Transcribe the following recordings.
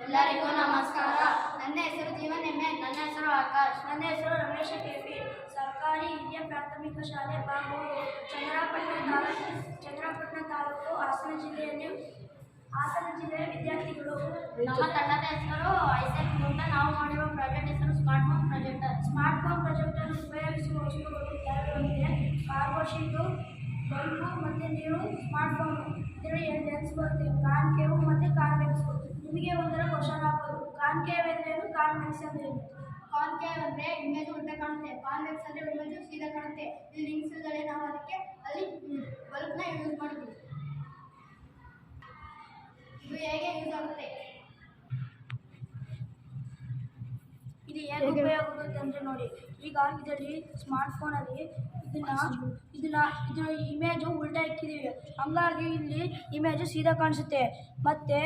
ಎಲ್ಲರಿಗೂ ನಮಸ್ಕಾರ. ನನ್ನ ಹೆಸರು ಜೀವನ್ ಎಮ್ಮೆ. ನನ್ನ ಹೆಸರು ಆಕಾಶ್. ನನ್ನ ಹೆಸರು ರಮೇಶ ಕೆಪಿ. ಸರ್ಕಾರಿ ಹಿರಿಯ ಪ್ರಾಥಮಿಕ ಶಾಲೆ ಬಾಗೂರು, ಚನ್ನರಾಯಪಟ್ಟಣ ತಾಲೂಕು, ಹಾಸನ ಜಿಲ್ಲೆಯ ವಿದ್ಯಾರ್ಥಿಗಳು. ನಮ್ಮ ತಂಡದ ಹೆಸರು ಐಸೆಕ್ ಅಂತ. ನಾವು ಮಾಡಿರುವ ಪ್ರಾಜೆಕ್ಟ್ ಹೆಸರು smart home project. Smart home project ಅನ್ನು ಉಪಯೋಗಿಸುವ ವಸ್ತುಗಳು ಯಾವ್ಯಾವಂದ್ರೆ ಕಾರ್ಬೋ ಶೀಟು, ಬಲ್ಬು ಮತ್ತು ನೀರು. ಸ್ಮಾರ್ಟ್ ಫೋನ್ ಇದರಲ್ಲಿ 2 ಲೆನ್ಸ್ ಬರುತ್ತೆ, ಕಾನ್ಕೇವ್ ಮತ್ತು ಕಾನ್ವೆಕ್ಸ್. ನಿಮಗೆ ಒಂಥರ ಕ್ವಶನ್ ಆಗ್ಬೋದು, ಕಾನ್ಕೇವ್ ಅಂದ್ರೇನು, ಕಾನ್ವೆಕ್ಸ್ ಅಂದ್ರೇನು? ಕಾನ್ಕೇವ್ ಅಂದ್ರೆ ಇಮೇಜ್ ಉಲ್ಟಾ ಕಾಣುತ್ತೆ, ಕಾನ್ವೆಕ್ಸ್ ಅಂದ್ರೆ ಇಮೇಜ್ ಸೀದಾ ಕಾಣುತ್ತೆ. ಇಲ್ಲಿ ಲಿಂಕ್ಸ್ ಇದ್ದರೆ ನಾವು ಅದಕ್ಕೆ ಅಲ್ಲಿ ಬಲ್ಬ್ನ ಯೂಸ್ ಮಾಡ್ತೀವಿ. ಇದು ಹೇಗೆ ಯೂಸ್ ಆಗುತ್ತೆ? ಇದು ಹೇಗೆ ಉಪಯೋಗ ಆಗುತ್ತೆ ಅಂದರೆ ನೋಡಿ, ಈಗ ಇದರಲ್ಲಿ ಸ್ಮಾರ್ಟ್ ಫೋನಲ್ಲಿ ಇದು ಇಮೇಜು ಉಲ್ಟಾ ಇಕ್ಕಿದ್ದೀವಿ, ಹಂಗಾಗಿ ಇಲ್ಲಿ ಇಮೇಜು ಸೀದಾ ಕಾಣಿಸುತ್ತೆ. ಮತ್ತು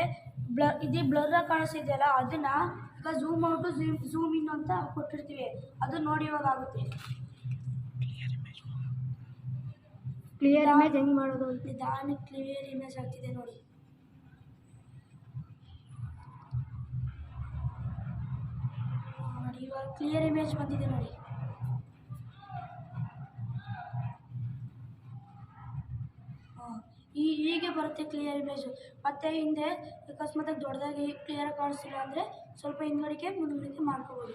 ಇದು ಬ್ಲರ್ರಾಗಿ ಕಾಣಿಸ್ತಿದೆಯಲ್ಲ, ಅದನ್ನು ಈಗ ಝೂಮ್ ಔಟು ಝೂಮ್ ಇನ್ ಅಂತ ಕೊಟ್ಟಿರ್ತೀವಿ, ಅದು ನೋಡಿ ಇವಾಗ ಆಗುತ್ತೆ. ಕ್ಲಿಯರ್ ಇಮೇಜ್ ಹೆಂಗೆ ಮಾಡೋದು? ನಿಧಾನಕ್ಕೆ ಕ್ಲಿಯರ್ ಇಮೇಜ್ ಆಗ್ತಿದೆ ನೋಡಿ. ನೋಡಿ ಇವಾಗ ಕ್ಲಿಯರ್ ಇಮೇಜ್ ಬಂದಿದೆ ನೋಡಿ. ಹೀಗೆ ಬರುತ್ತೆ ಕ್ಲಿಯರ್ ಇಮೇಜು. ಮತ್ತು ಹಿಂದೆ ಅಕಸ್ಮಾತಾಗಿ ದೊಡ್ಡದಾಗಿ ಕ್ಲಿಯರ್ ಕಾಣಿಸ್ತಿಲ್ಲ ಅಂದರೆ ಸ್ವಲ್ಪ ಹಿಂದ್ಗಡೆಗೆ ಮುಂದ್ಗಡೆಗೆ ಮಾಡ್ಕೋಬೋದು.